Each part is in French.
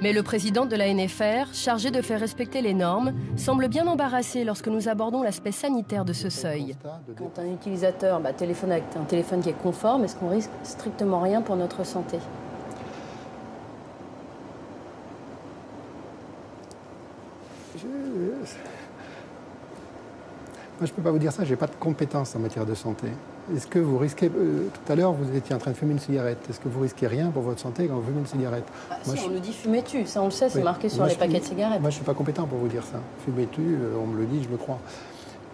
Mais le président de la NFR, chargé de faire respecter les normes, semble bien embarrassé lorsque nous abordons l'aspect sanitaire de ce seuil. Quand un utilisateur téléphone avec un téléphone qui est conforme, est-ce qu'on risque strictement rien pour notre santé ? Moi, je ne peux pas vous dire ça, je n'ai pas de compétences en matière de santé. Est-ce que vous risquez... tout à l'heure, vous étiez en train de fumer une cigarette. Est-ce que vous risquez rien pour votre santé quand vous fumez une cigarette? Moi, si, on nous dit fumer-tu, ça on le sait, c'est marqué sur les paquets de cigarettes. Moi, je ne suis pas compétent pour vous dire ça. Fumer-tu, on me le dit, je le crois.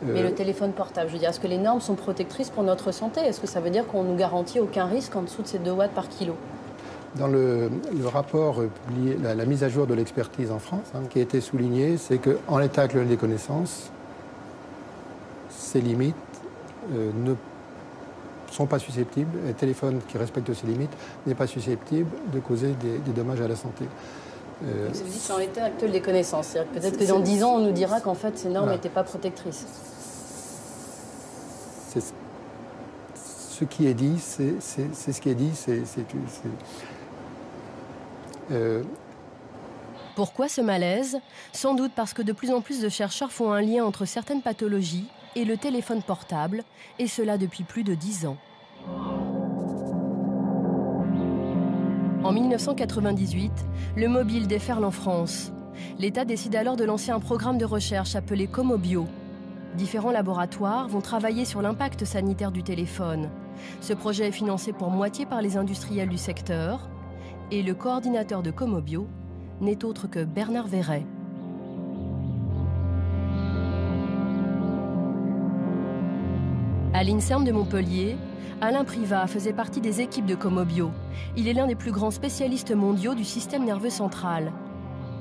Mais le téléphone portable, je veux dire, est-ce que les normes sont protectrices pour notre santé? Est-ce que ça veut dire qu'on nous garantit aucun risque en dessous de ces 2 watts par kilo? Dans le rapport publié, la mise à jour de l'expertise en France, qui a été soulignée, c'est qu'en l'état actuel des connaissances, ces limites ne sont pas susceptibles, un téléphone qui respecte ces limites n'est pas susceptible de causer des dommages à la santé. Donc, ça veut dire que c'est en l'état actuel des connaissances. Peut-être que dans 10 ans, on nous dira qu'en fait, ces normes n'étaient pas protectrices. Ce qui est dit, c'est ce qui est dit. Pourquoi ce malaise? Sans doute parce que de plus en plus de chercheurs font un lien entre certaines pathologies et le téléphone portable, et cela depuis plus de 10 ans. En 1998, le mobile déferle en France. L'État décide alors de lancer un programme de recherche appelé Comobio. Différents laboratoires vont travailler sur l'impact sanitaire du téléphone. Ce projet est financé pour moitié par les industriels du secteur, et le coordinateur de Comobio n'est autre que Bernard Verret. À l'INSERM de Montpellier, Alain Privat faisait partie des équipes de Comobio. Il est l'un des plus grands spécialistes mondiaux du système nerveux central.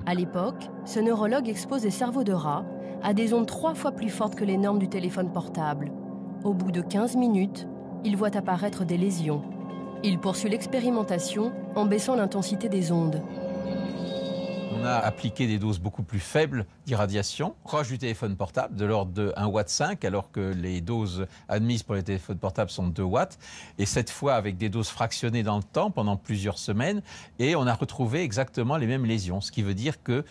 À l'époque, ce neurologue expose des cerveaux de rats à des ondes 3 fois plus fortes que les normes du téléphone portable. Au bout de 15 minutes, il voit apparaître des lésions. Il poursuit l'expérimentation en baissant l'intensité des ondes. On a appliqué des doses beaucoup plus faibles d'irradiation, proche du téléphone portable, de l'ordre de 1,5 watt, alors que les doses admises pour les téléphones portables sont de 2 watts. Et cette fois, avec des doses fractionnées dans le temps, pendant plusieurs semaines, et on a retrouvé exactement les mêmes lésions. Ce qui veut dire qu'il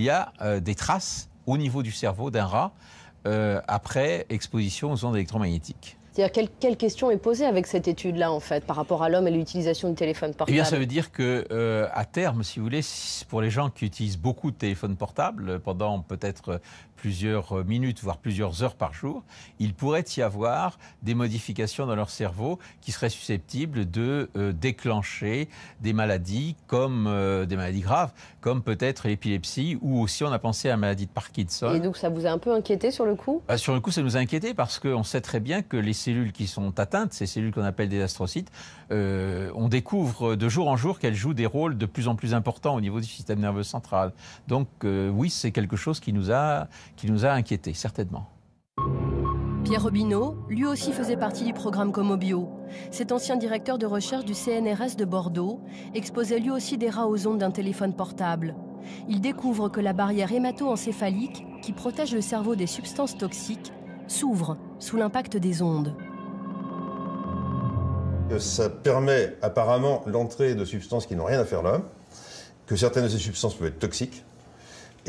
y a des traces au niveau du cerveau d'un rat après exposition aux ondes électromagnétiques. C'est-à-dire, quelle question est posée avec cette étude-là, en fait, par rapport à l'homme et l'utilisation du téléphone portable? Eh bien, ça veut dire que, à terme, si vous voulez, pour les gens qui utilisent beaucoup de téléphones portables, pendant peut-être plusieurs minutes, voire plusieurs heures par jour, il pourrait y avoir des modifications dans leur cerveau qui seraient susceptibles de déclencher des maladies, comme des maladies graves, comme peut-être l'épilepsie, ou aussi on a pensé à la maladie de Parkinson. Et donc, ça vous a un peu inquiété sur le coup? Sur le coup, ça nous a inquiété parce qu'on sait très bien que les cellules qui sont atteintes, ces cellules qu'on appelle des astrocytes, on découvre de jour en jour qu'elles jouent des rôles de plus en plus importants au niveau du système nerveux central. Donc oui, c'est quelque chose qui nous a inquiétés, certainement. Pierre Robineau, lui aussi faisait partie du programme Comobio. Cet ancien directeur de recherche du CNRS de Bordeaux exposait lui aussi des rats aux ondes d'un téléphone portable. Il découvre que la barrière hémato-encéphalique, qui protège le cerveau des substances toxiques, s'ouvre sous l'impact des ondes. Ça permet apparemment l'entrée de substances qui n'ont rien à faire là, que certaines de ces substances peuvent être toxiques,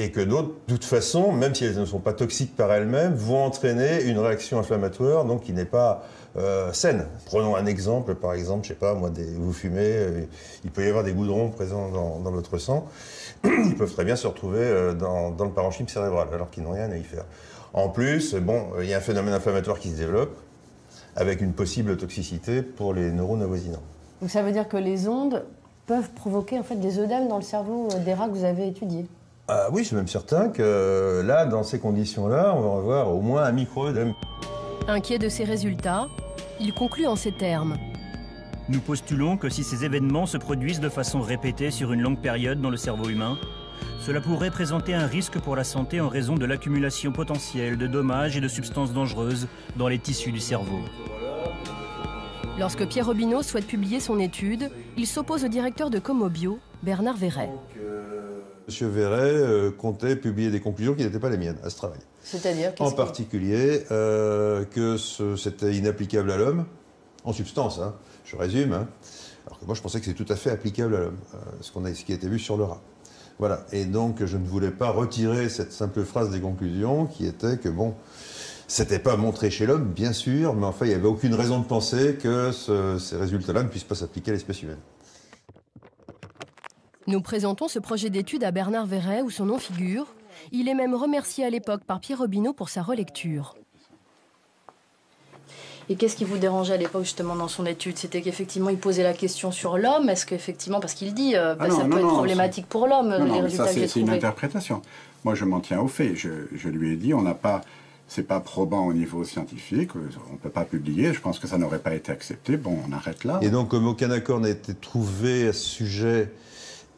et que d'autres, de toute façon, même si elles ne sont pas toxiques par elles-mêmes, vont entraîner une réaction inflammatoire donc qui n'est pas saine. Prenons un exemple, par exemple, je sais pas, moi, vous fumez, il peut y avoir des goudrons présents dans votre sang, ils peuvent très bien se retrouver dans le parenchyme cérébral, alors qu'ils n'ont rien à y faire. En plus, il y a un phénomène inflammatoire qui se développe, avec une possible toxicité pour les neurones avoisinants. Donc ça veut dire que les ondes peuvent provoquer en fait des œdèmes dans le cerveau des rats que vous avez étudiés? Oui, je suis même certain que là, dans ces conditions-là, on va avoir au moins un micro-œdème. Inquiet de ces résultats, il conclut en ces termes. Nous postulons que si ces événements se produisent de façon répétée sur une longue période dans le cerveau humain, cela pourrait présenter un risque pour la santé en raison de l'accumulation potentielle de dommages et de substances dangereuses dans les tissus du cerveau. Lorsque Pierre Robineau souhaite publier son étude, il s'oppose au directeur de Comobio, Bernard Verret. Monsieur Verret comptait publier des conclusions qui n'étaient pas les miennes à ce travail. C'est-à-dire en particulier que c'était inapplicable à l'homme, en substance, je résume, alors que moi je pensais que c'est tout à fait applicable à l'homme, ce qui a été vu sur le rat. Voilà. Et donc, je ne voulais pas retirer cette simple phrase des conclusions qui était que, bon, c'était pas montré chez l'homme, bien sûr, mais enfin, il n'y avait aucune raison de penser que ces résultats-là ne puissent pas s'appliquer à l'espèce humaine. Nous présentons ce projet d'étude à Bernard Verret, où son nom figure. Il est même remercié à l'époque par Pierre Robineau pour sa relecture. Et qu'est-ce qui vous dérangeait à l'époque justement dans son étude? C'était qu'effectivement il posait la question sur l'homme. Est-ce qu'effectivement, parce qu'il dit ça peut être problématique pour l'homme, les résultats que j'ai trouvés. C'est une interprétation. Moi je m'en tiens aux faits. Je lui ai dit c'est pas probant au niveau scientifique, on ne peut pas publier, je pense que ça n'aurait pas été accepté. Bon, on arrête là. Et donc comme aucun accord n'a été trouvé à ce sujet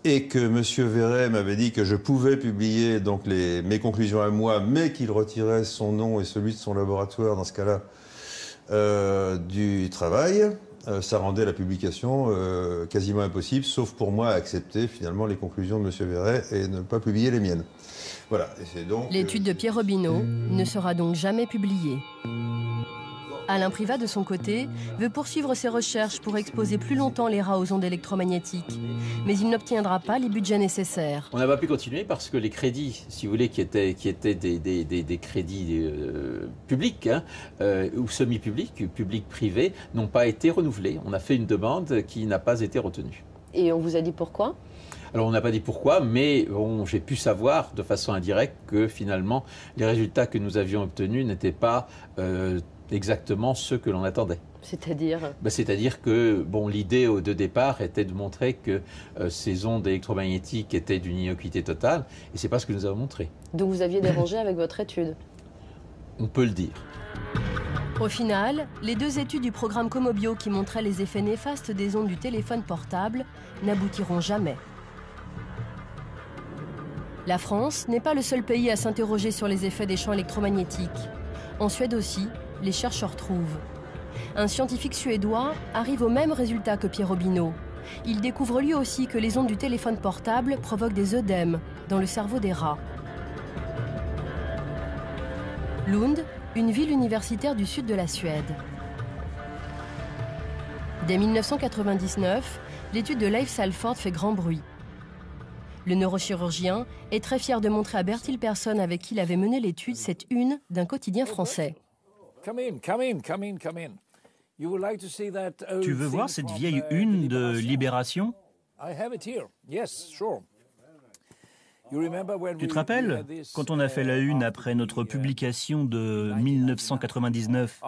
et que M. Verret m'avait dit que je pouvais publier donc mes conclusions à moi, mais qu'il retirait son nom et celui de son laboratoire dans ce cas-là, du travail, ça rendait la publication quasiment impossible, sauf pour moi à accepter finalement les conclusions de M. Verret et ne pas publier les miennes. Voilà. L'étude de Pierre Robineau ne sera donc jamais publiée. Alain Privat, de son côté, veut poursuivre ses recherches pour exposer plus longtemps les rats aux ondes électromagnétiques. Mais il n'obtiendra pas les budgets nécessaires. On n'a pas pu continuer parce que les crédits, si vous voulez, qui étaient des crédits publics ou semi-publics, publics-privés, n'ont pas été renouvelés. On a fait une demande qui n'a pas été retenue. Et on vous a dit pourquoi ? Alors on n'a pas dit pourquoi, mais bon, j'ai pu savoir de façon indirecte que finalement les résultats que nous avions obtenus n'étaient pas exactement ceux que l'on attendait. C'est-à-dire C'est-à-dire que bon, l'idée de départ était de montrer que ces ondes électromagnétiques étaient d'une innocuité totale, et c'est pas ce que nous avons montré. Donc vous aviez dérangé avec votre étude ? On peut le dire. Au final, les deux études du programme Comobio qui montraient les effets néfastes des ondes du téléphone portable n'aboutiront jamais. La France n'est pas le seul pays à s'interroger sur les effets des champs électromagnétiques. En Suède aussi, les chercheurs trouvent. Un scientifique suédois arrive au même résultat que Pierre Robineau. Il découvre lui aussi que les ondes du téléphone portable provoquent des œdèmes dans le cerveau des rats. Lund, une ville universitaire du sud de la Suède. Dès 1999, l'étude de Leif Salford fait grand bruit. Le neurochirurgien est très fier de montrer à Bertil Persson, avec qui il avait mené l'étude, cette une d'un quotidien français. Tu veux voir cette vieille une de Libération ? Tu te rappelles quand on a fait la une après notre publication de 1999 ?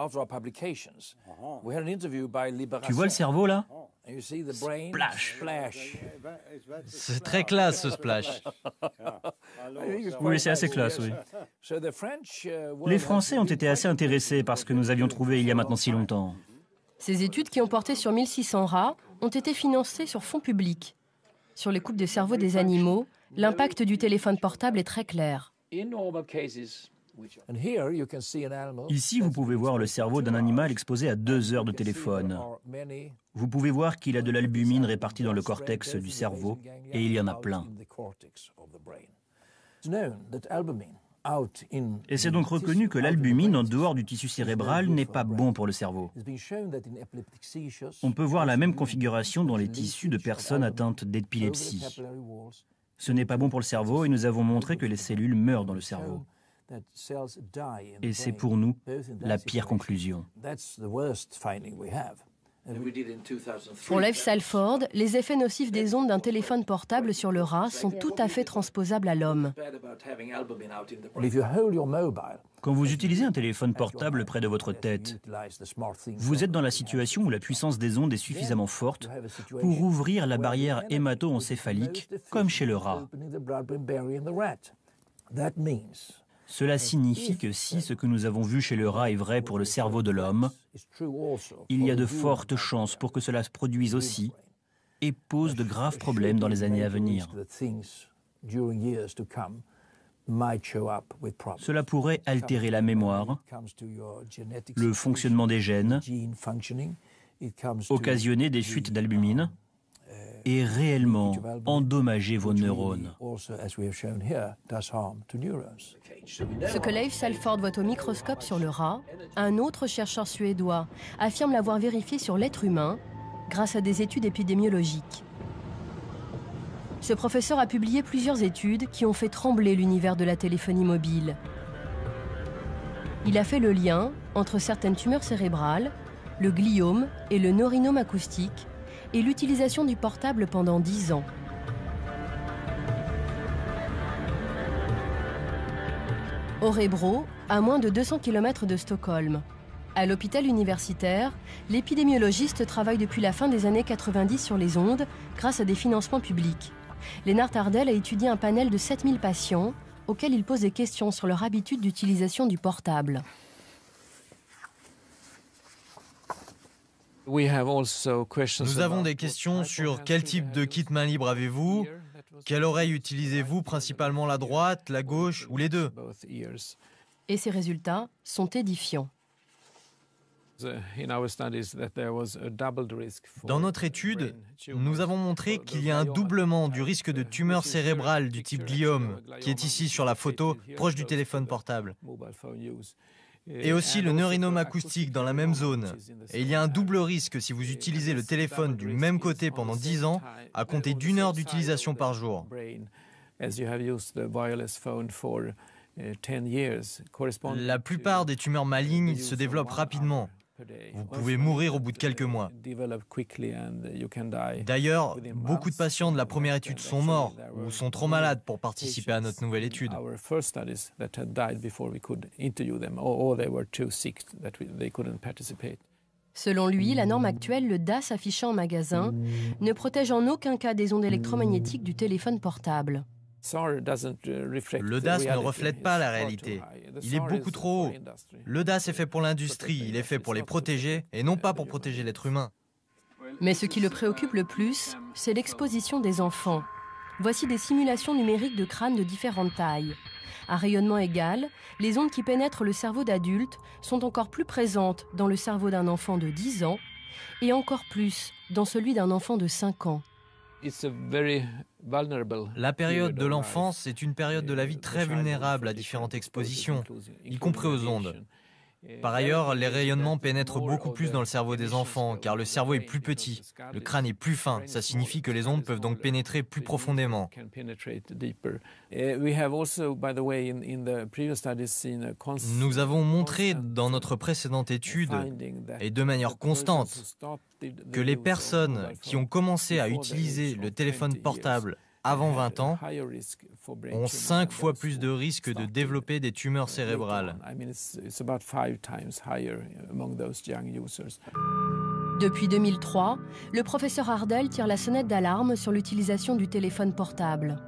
Tu vois le cerveau là ? Splash. C'est très classe ce splash. Oui, c'est assez classe, oui. Les Français ont été assez intéressés par ce que nous avions trouvé il y a maintenant si longtemps. Ces études, qui ont porté sur 1600 rats, ont été financées sur fonds publics. Sur les coupes de cerveau des animaux, l'impact du téléphone portable est très clair. Ici, vous pouvez voir le cerveau d'un animal exposé à 2 heures de téléphone. Vous pouvez voir qu'il a de l'albumine répartie dans le cortex du cerveau, et il y en a plein. Et c'est donc reconnu que l'albumine en dehors du tissu cérébral n'est pas bon pour le cerveau. On peut voir la même configuration dans les tissus de personnes atteintes d'épilepsie. Ce n'est pas bon pour le cerveau et nous avons montré que les cellules meurent dans le cerveau. Et c'est pour nous la pire conclusion. Pour Leif Salford, les effets nocifs des ondes d'un téléphone portable sur le rat sont tout à fait transposables à l'homme. Quand vous utilisez un téléphone portable près de votre tête, vous êtes dans la situation où la puissance des ondes est suffisamment forte pour ouvrir la barrière hémato-encéphalique, comme chez le rat. Cela signifie que si ce que nous avons vu chez le rat est vrai pour le cerveau de l'homme, il y a de fortes chances pour que cela se produise aussi et pose de graves problèmes dans les années à venir. Cela pourrait altérer la mémoire, le fonctionnement des gènes, occasionner des fuites d'albumine et réellement endommager vos neurones. Ce que Leif Salford voit au microscope sur le rat, un autre chercheur suédois affirme l'avoir vérifié sur l'être humain grâce à des études épidémiologiques. Ce professeur a publié plusieurs études qui ont fait trembler l'univers de la téléphonie mobile. Il a fait le lien entre certaines tumeurs cérébrales, le gliome et le neurinome acoustique, et l'utilisation du portable pendant 10 ans. Örebro, à moins de 200 km de Stockholm. À l'hôpital universitaire, l'épidémiologiste travaille depuis la fin des années 90 sur les ondes grâce à des financements publics. Lennart Ardell a étudié un panel de 7000 patients auxquels il pose des questions sur leur habitude d'utilisation du portable. Nous avons des questions sur quel type de kit main libre avez-vous, quelle oreille utilisez-vous, principalement la droite, la gauche ou les deux? Et ces résultats sont édifiants. Dans notre étude, nous avons montré qu'il y a un doublement du risque de tumeur cérébrale du type gliome, qui est ici sur la photo, proche du téléphone portable. Et aussi le neurinome acoustique dans la même zone. Et il y a un double risque si vous utilisez le téléphone du même côté pendant 10 ans, à compter d'1 heure d'utilisation par jour. La plupart des tumeurs malignes se développent rapidement. Vous pouvez mourir au bout de quelques mois. D'ailleurs, beaucoup de patients de la première étude sont morts ou sont trop malades pour participer à notre nouvelle étude. Selon lui, la norme actuelle, le DAS affiché en magasin, ne protège en aucun cas des ondes électromagnétiques du téléphone portable. Le DAS ne reflète pas la réalité. Il est beaucoup trop haut. Le DAS est fait pour l'industrie, il est fait pour les protéger et non pas pour protéger l'être humain. Mais ce qui le préoccupe le plus, c'est l'exposition des enfants. Voici des simulations numériques de crânes de différentes tailles. À rayonnement égal, les ondes qui pénètrent le cerveau d'adulte sont encore plus présentes dans le cerveau d'un enfant de 10 ans et encore plus dans celui d'un enfant de 5 ans. La période de l'enfance est une période de la vie très vulnérable à différentes expositions, y compris aux ondes. Par ailleurs, les rayonnements pénètrent beaucoup plus dans le cerveau des enfants, car le cerveau est plus petit, le crâne est plus fin. Ça signifie que les ondes peuvent donc pénétrer plus profondément. Nous avons montré dans notre précédente étude, et de manière constante, que les personnes qui ont commencé à utiliser le téléphone portable avant 20 ans ont 5 fois plus de risques de développer des tumeurs cérébrales. Depuis 2003, le professeur Ardell tire la sonnette d'alarme sur l'utilisation du téléphone portable.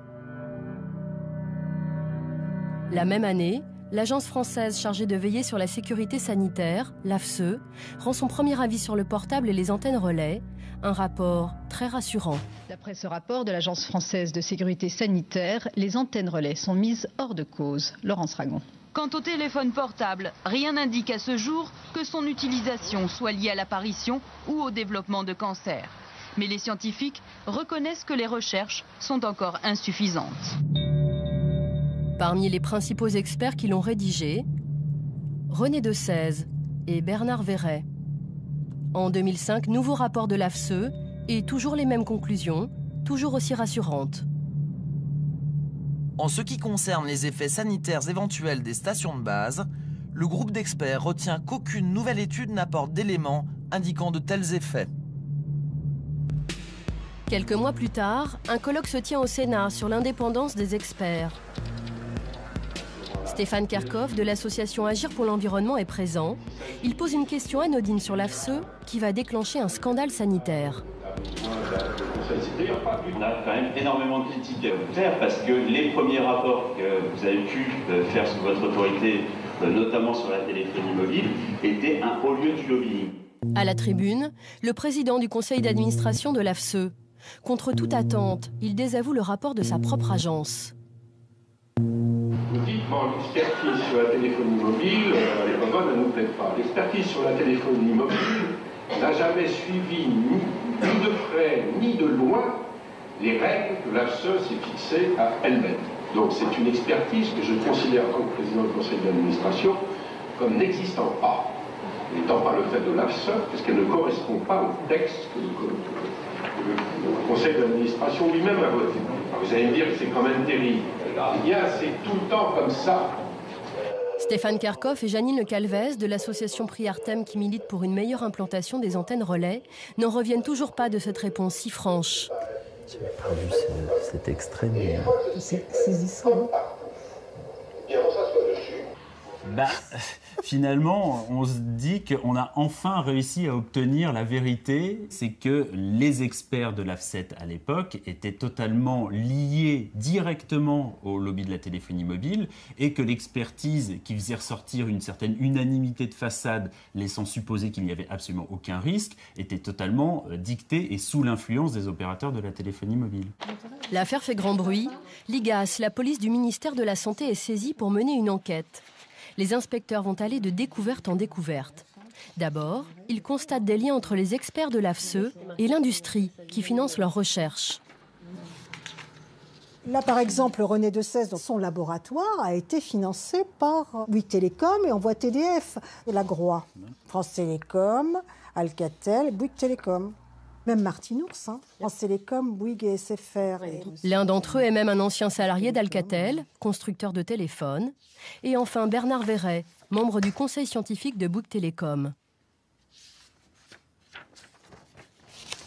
La même année, l'agence française chargée de veiller sur la sécurité sanitaire, l'AFSE, rend son premier avis sur le portable et les antennes relais, un rapport très rassurant. D'après ce rapport de l'Agence française de sécurité sanitaire, les antennes relais sont mises hors de cause. Laurence Ragon. Quant au téléphone portable, rien n'indique à ce jour que son utilisation soit liée à l'apparition ou au développement de cancer. Mais les scientifiques reconnaissent que les recherches sont encore insuffisantes. Parmi les principaux experts qui l'ont rédigé, René Decèze et Bernard Verret. En 2005, nouveau rapport de l'AFSE et toujours les mêmes conclusions, toujours aussi rassurantes. En ce qui concerne les effets sanitaires éventuels des stations de base, le groupe d'experts retient qu'aucune nouvelle étude n'apporte d'éléments indiquant de tels effets. Quelques mois plus tard, un colloque se tient au Sénat sur l'indépendance des experts. Stéphane Kerkhoff de l'association Agir pour l'environnement est présent. Il pose une question anodine sur l'AFSE qui va déclencher un scandale sanitaire. On a quand même énormément de critiques à vous faire parce que les premiers rapports que vous avez pu faire sous votre autorité, notamment sur la téléphonie mobile, étaient un haut lieu du lobbying. À la tribune, le président du conseil d'administration de l'AFSE. Contre toute attente, il désavoue le rapport de sa propre agence. Vous dites, bon, l'expertise sur la téléphonie mobile, elle n'est pas bonne, elle ne nous plaît pas. L'expertise sur la téléphonie mobile n'a jamais suivi ni de près ni de loin les règles que l'AFSE s'est fixées à elle-même. Donc c'est une expertise que je considère en tant que président du conseil d'administration comme n'existant pas. n'étant pas le fait de l'AFSE, parce qu'elle ne correspond pas au texte que le conseil d'administration lui-même a voté. Alors vous allez me dire que c'est quand même terrible. Eh bien, c'est tout le temps comme ça. Stéphane Kerkhoff et Janine Le Calvez de l'association Priartem qui milite pour une meilleure implantation des antennes relais n'en reviennent toujours pas de cette réponse si franche. Je n'ai pas vu cet extrait, mais... C'est saisissant. Finalement, on se dit qu'on a enfin réussi à obtenir la vérité. C'est que les experts de l'AFCET à l'époque étaient totalement liés directement au lobby de la téléphonie mobile et que l'expertise qui faisait ressortir une certaine unanimité de façade, laissant supposer qu'il n'y avait absolument aucun risque, était totalement dictée et sous l'influence des opérateurs de la téléphonie mobile. L'affaire fait grand bruit. L'IGAS, la police du ministère de la Santé, est saisie pour mener une enquête. Les inspecteurs vont aller de découverte en découverte. D'abord, ils constatent des liens entre les experts de l'AFSE et l'industrie qui finance leurs recherches. Là, par exemple, René Decèze, dans son laboratoire, a été financé par Bouygues Télécom et Envoi TDF, la GROA. France Télécom, Alcatel, Bouygues Télécom. Même Martinours, France Télécom, Bouygues et SFR. L'un d'entre eux est même un ancien salarié d'Alcatel, constructeur de téléphones. Et enfin Bernard Verret, membre du conseil scientifique de Bouygues Télécom.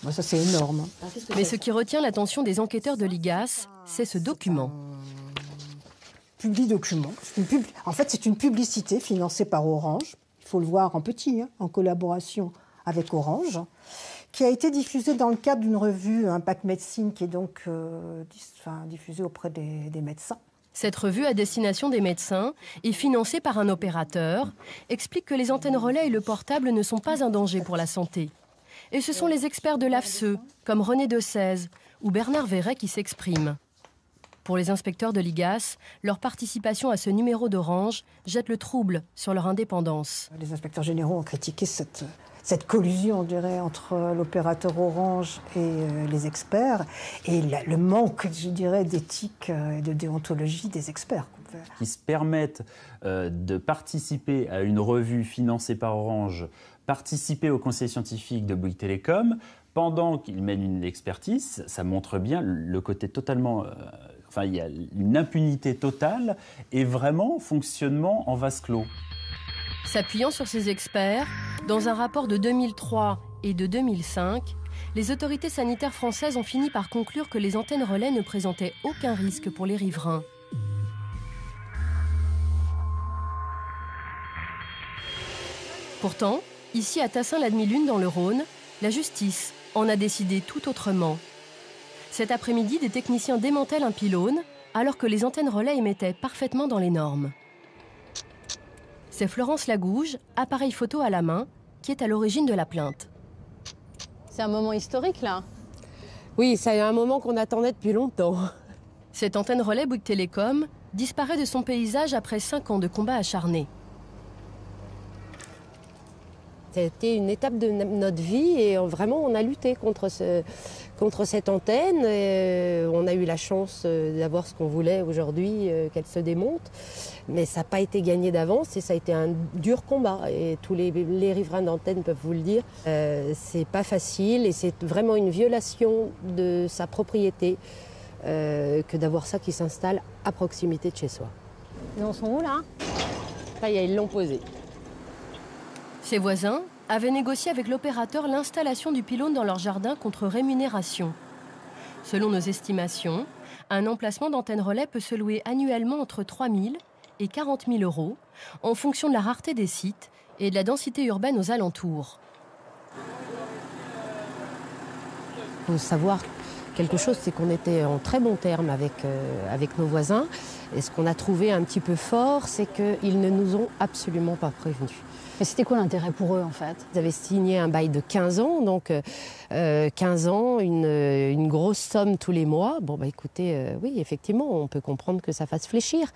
Bon, ça c'est énorme. Mais ce qui retient l'attention des enquêteurs de l'IGAS, c'est ce document. Publi-document. En fait, c'est une publicité financée par Orange. Il faut le voir en petit, en collaboration avec Orange, qui a été diffusée dans le cadre d'une revue Impact Médecine, qui est donc diffusée auprès des médecins. Cette revue à destination des médecins est financée par un opérateur, explique que les antennes relais et le portable ne sont pas un danger pour la santé. Et ce sont les experts de l'AFSE, comme René Decèze ou Bernard Verret, qui s'expriment. Pour les inspecteurs de l'IGAS, leur participation à ce numéro d'Orange jette le trouble sur leur indépendance. Les inspecteurs généraux ont critiqué cette collusion, on dirait, entre l'opérateur Orange et les experts, et le manque, je dirais, d'éthique et de déontologie des experts. Qui se permettent de participer à une revue financée par Orange, participer au conseil scientifique de Bouygues Télécom, pendant qu'ils mènent une expertise, ça montre bien le côté totalement... il y a une impunité totale et vraiment fonctionnement en vase clos. S'appuyant sur ces experts, dans un rapport de 2003 et de 2005, les autorités sanitaires françaises ont fini par conclure que les antennes relais ne présentaient aucun risque pour les riverains. Pourtant, ici à Tassin-la-Demi-Lune dans le Rhône, la justice en a décidé tout autrement. Cet après-midi, des techniciens démantèlent un pylône alors que les antennes relais émettaient parfaitement dans les normes. C'est Florence Lagouge, appareil photo à la main, qui est à l'origine de la plainte. C'est un moment historique, là. Oui, c'est un moment qu'on attendait depuis longtemps. Cette antenne relais Bouygues Télécom disparaît de son paysage après 5 ans de combats acharnés. C'était une étape de notre vie et vraiment on a lutté contre cette antenne. On a eu la chance d'avoir ce qu'on voulait aujourd'hui, qu'elle se démonte. Mais ça n'a pas été gagné d'avance et ça a été un dur combat. Et tous les riverains d'antenne peuvent vous le dire. C'est pas facile et c'est vraiment une violation de sa propriété que d'avoir ça qui s'installe à proximité de chez soi. Ils en sont où là? Ça y est, ils l'ont posé. Ses voisins avaient négocié avec l'opérateur l'installation du pylône dans leur jardin contre rémunération. Selon nos estimations, un emplacement d'antenne relais peut se louer annuellement entre 3 000 et 40 000 euros en fonction de la rareté des sites et de la densité urbaine aux alentours. Il faut savoir quelque chose, c'est qu'on était en très bon terme avec nos voisins. Et ce qu'on a trouvé un petit peu fort, c'est qu'ils ne nous ont absolument pas prévenus. Mais c'était quoi l'intérêt pour eux, en fait? Ils avaient signé un bail de 15 ans, donc 15 ans, une grosse somme tous les mois. Bon, écoutez, oui, effectivement, on peut comprendre que ça fasse fléchir.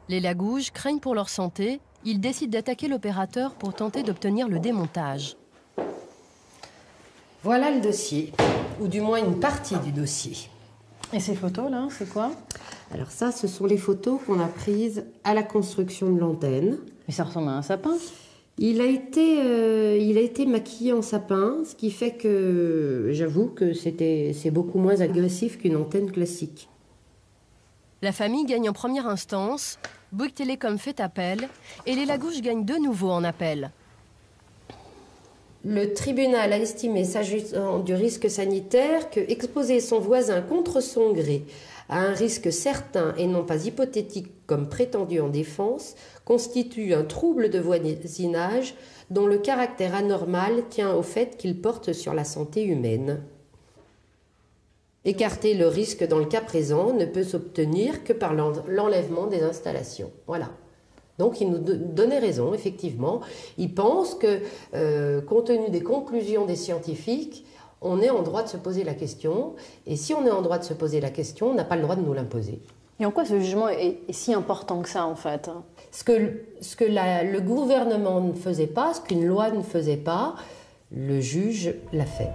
Les Lagouges craignent pour leur santé. Ils décident d'attaquer l'opérateur pour tenter d'obtenir le démontage. Voilà le dossier, ou du moins une partie du dossier. Et ces photos, là, c'est quoi? Alors ça, ce sont les photos qu'on a prises à la construction de l'antenne. Mais ça ressemble à un sapin. Il a été maquillé en sapin, ce qui fait que j'avoue que c'est beaucoup moins agressif qu'une antenne classique. La famille gagne en première instance, Bouygues Telecom fait appel et les Lagouche gagnent de nouveau en appel. Le tribunal a estimé, s'agissant du risque sanitaire, que exposer son voisin contre son gré à un risque certain et non pas hypothétique comme prétendu en défense constitue un trouble de voisinage dont le caractère anormal tient au fait qu'il porte sur la santé humaine. Écarter le risque dans le cas présent ne peut s'obtenir que par l'enlèvement des installations. Voilà. Donc il nous donnait raison, effectivement. Il pense que, compte tenu des conclusions des scientifiques, on est en droit de se poser la question. Et si on est en droit de se poser la question, on n'a pas le droit de nous l'imposer. Et en quoi ce jugement est si important que ça, en fait? Ce que le gouvernement ne faisait pas, ce qu'une loi ne faisait pas, le juge l'a fait.